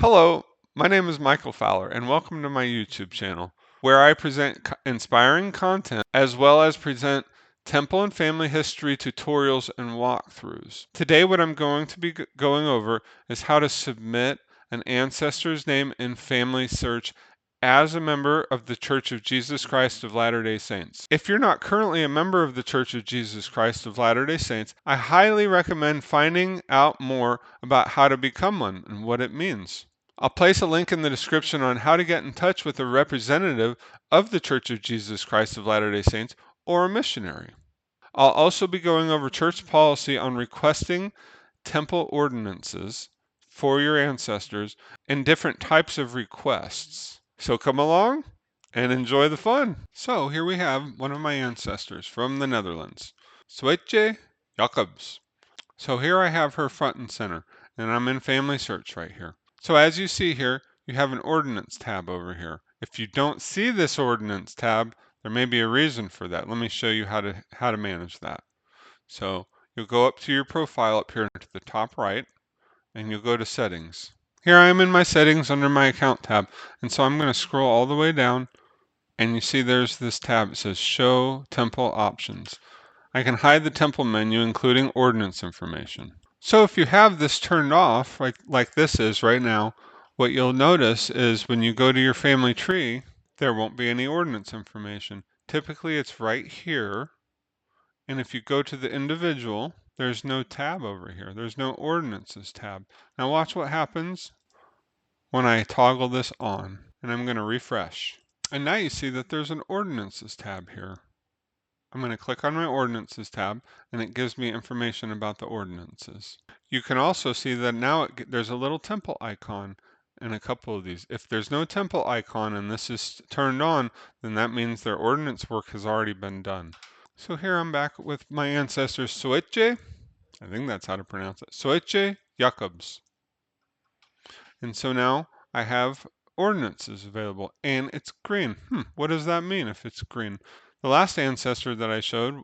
Hello, my name is Michael Fowler, and welcome to my YouTube channel, where I present inspiring content as well as present temple and family history tutorials and walkthroughs. Today, what I'm going to be going over is how to submit an ancestor's name in family search as a member of the Church of Jesus Christ of Latter-day Saints. If you're not currently a member of the Church of Jesus Christ of Latter-day Saints, I highly recommend finding out more about how to become one and what it means. I'll place a link in the description on how to get in touch with a representative of the Church of Jesus Christ of Latter-day Saints or a missionary. I'll also be going over church policy on requesting temple ordinances for your ancestors and different types of requests. So come along and enjoy the fun. So here we have one of my ancestors from the Netherlands, Suetje Jacobs. So here I have her front and center, and I'm in family search right here. So as you see here, you have an ordinance tab over here. If you don't see this ordinance tab, there may be a reason for that. Let me show you how to manage that. So you'll go up to your profile up here to the top right, and you'll go to settings. Here I am in my settings under my account tab, and so I'm going to scroll all the way down, and you see there's this tab that says show temple options. I can hide the temple menu, including ordinance information. So if you have this turned off, like this is right now, what you'll notice is when you go to your family tree, there won't be any ordinance information. Typically it's right here, and if you go to the individual, there's no tab over here. There's no ordinances tab. Now watch what happens when I toggle this on, and I'm going to refresh. And now you see that there's an ordinances tab here. I'm going to click on my Ordinances tab, and it gives me information about the ordinances. You can also see that now there's a little temple icon in a couple of these. If there's no temple icon and this is turned on, then that means their ordinance work has already been done. So here I'm back with my ancestor Suetje, I think that's how to pronounce it, Suetje Jacobs. And so now I have ordinances available, and it's green. What does that mean if it's green? The last ancestor that I showed,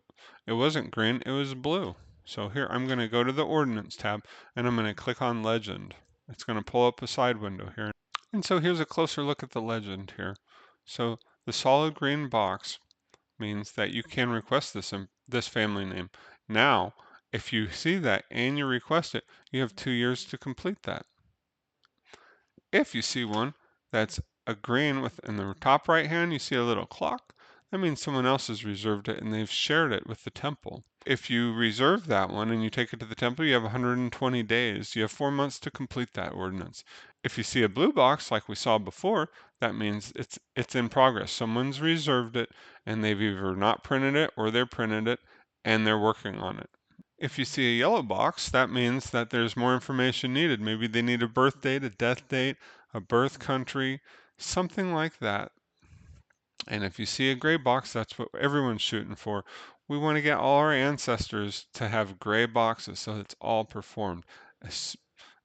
it wasn't green, it was blue. So here I'm going to go to the Ordinance tab, and I'm going to click on Legend. It's going to pull up a side window here. And so here's a closer look at the legend here. So the solid green box means that you can request this family name. Now, if you see that and you request it, you have 2 years to complete that. If you see one that's a green in the top right hand, you see a little clock. That means someone else has reserved it and they've shared it with the temple. If you reserve that one and you take it to the temple, you have 120 days. You have 4 months to complete that ordinance. If you see a blue box like we saw before, that means it's in progress. Someone's reserved it and they've either not printed it or they're printed it and they're working on it. If you see a yellow box, that means that there's more information needed. Maybe they need a birth date, a death date, a birth country, something like that. And if you see a gray box, that's what everyone's shooting for. We want to get all our ancestors to have gray boxes so it's all performed.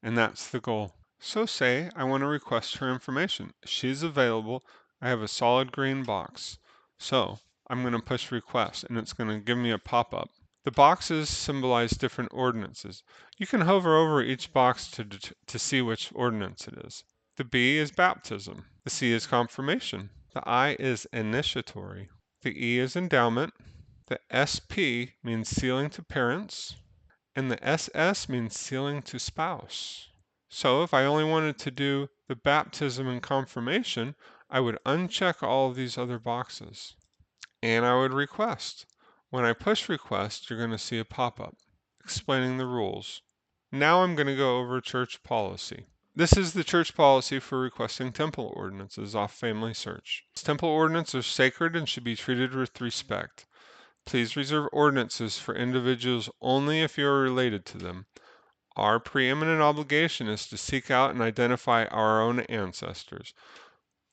And that's the goal. So say I want to request her information. She's available. I have a solid green box. So I'm going to push request and it's going to give me a pop-up. The boxes symbolize different ordinances. You can hover over each box to see which ordinance it is. The B is baptism. The C is confirmation. The I is initiatory. The E is endowment. The SP means sealing to parents. And the SS means sealing to spouse. So if I only wanted to do the baptism and confirmation, I would uncheck all of these other boxes. And I would request. When I push request, you're going to see a pop-up explaining the rules. Now I'm going to go over church policy. This is the church policy for requesting temple ordinances off Family Search. Temple ordinances are sacred and should be treated with respect. Please reserve ordinances for individuals only if you are related to them. Our preeminent obligation is to seek out and identify our own ancestors.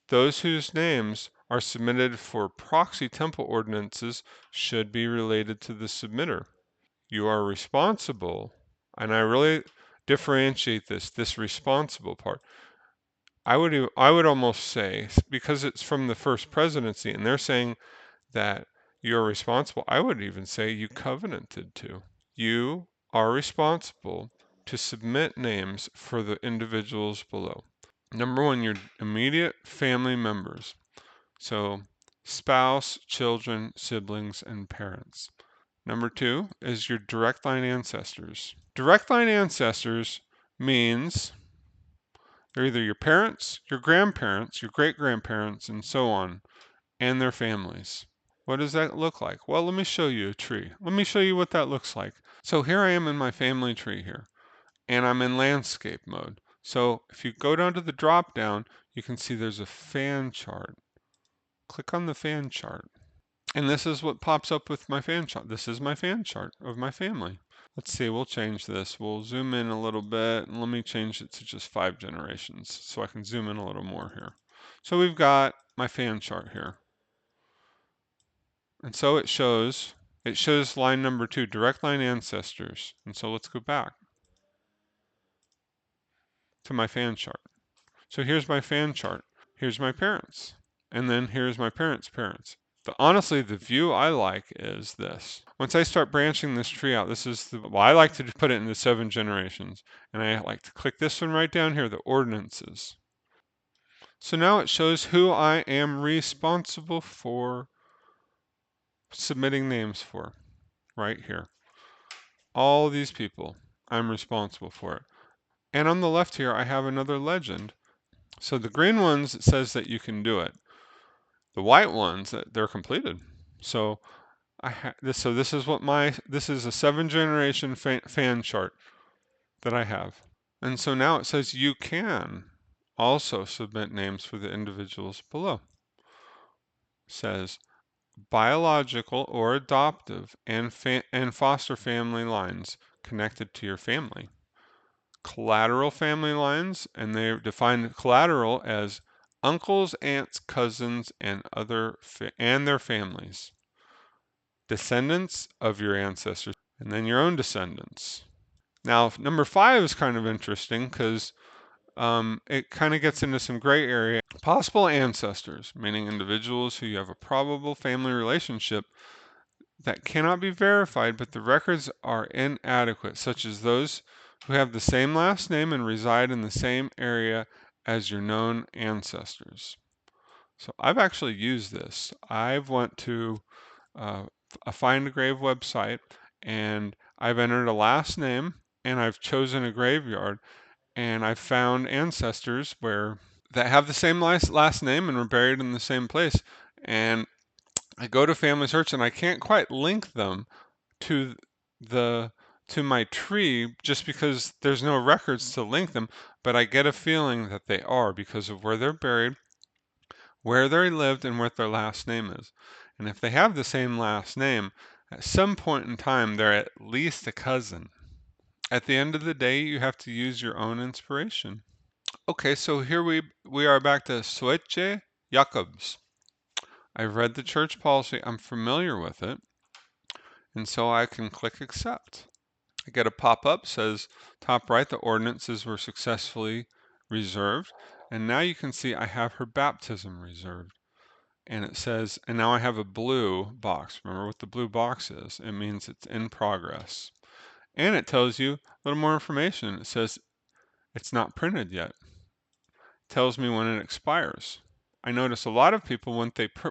Those whose names are submitted for proxy temple ordinances should be related to the submitter. You are responsible, and I really differentiate this responsible part. I would almost say, because it's from the first presidency and they're saying that you're responsible, I would even say you covenanted to. You are responsible to submit names for the individuals below. Number one, your immediate family members. So spouse, children, siblings, and parents. Number two is your direct line ancestors. Direct line ancestors means they're either your parents, your grandparents, your great grandparents, and so on, and their families. What does that look like? Well, let me show you a tree. Let me show you what that looks like. So here I am in my family tree here, and I'm in landscape mode. So if you go down to the drop down, you can see there's a fan chart. Click on the fan chart. And this is what pops up with my fan chart. This is my fan chart of my family. Let's see, we'll change this. We'll zoom in a little bit, and let me change it to just 5 generations so I can zoom in a little more here. So we've got my fan chart here. And so it shows line number 2, direct line ancestors. And so let's go back to my fan chart. So here's my fan chart. Here's my parents. And then here's my parents' parents. But honestly, the view I like is this. Once I start branching this tree out, well, I like to put it into 7 generations. And I like to click this one right down here, the ordinances. So now it shows who I am responsible for submitting names for right here. All these people, I'm responsible for it. And on the left here, I have another legend. So the green ones, it says that you can do it. The white ones, they're completed. So this is this is a 7 generation fan chart that I have. And so now it says you can also submit names for the individuals below. It says biological or adoptive and foster family lines connected to your family. Collateral family lines, and they define collateral as uncles, aunts, cousins, and their families. Descendants of your ancestors, and then your own descendants. Now, number 5 is kind of interesting because it kind of gets into some gray area. Possible ancestors, meaning individuals who you have a probable family relationship that cannot be verified, but the records are inadequate, such as those who have the same last name and reside in the same area as your known ancestors. So I've actually used this. I've went to a Find a Grave website, and I've entered a last name, and I've chosen a graveyard, and I've found ancestors that have the same last name and were buried in the same place. And I go to Family Search, and I can't quite link them to my tree just because there's no records to link them, but I get a feeling that they are because of where they're buried, where they lived, and what their last name is. And if they have the same last name, at some point in time, they're at least a cousin. At the end of the day, you have to use your own inspiration. Okay, so here we are back to Swetche Jacobs. I've read the church policy, I'm familiar with it, and so I can click accept. I get a pop-up, says top right, the ordinances were successfully reserved. And now you can see I have her baptism reserved. And it says, and now I have a blue box. Remember what the blue box is? It means it's in progress. And it tells you a little more information. It says it's not printed yet. It tells me when it expires. I notice a lot of people,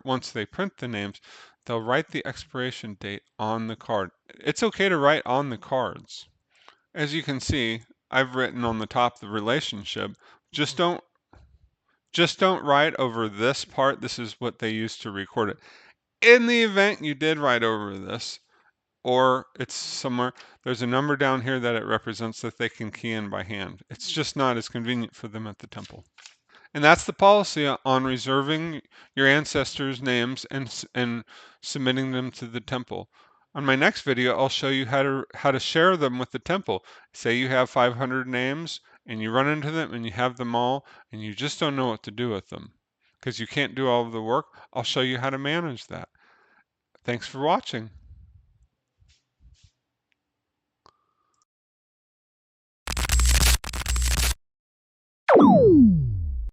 once they print the names, they'll write the expiration date on the card. It's okay to write on the cards. As you can see, I've written on the top the relationship. Just don't write over this part. This is what they use to record it. In the event you did write over this, or it's somewhere, there's a number down here that it represents that they can key in by hand. It's just not as convenient for them at the temple. And that's the policy on reserving your ancestors' names and submitting them to the temple. On my next video, I'll show you how to share them with the temple. Say you have 500 names and you run into them and you have them all and you just don't know what to do with them because you can't do all of the work. I'll show you how to manage that. Thanks for watching.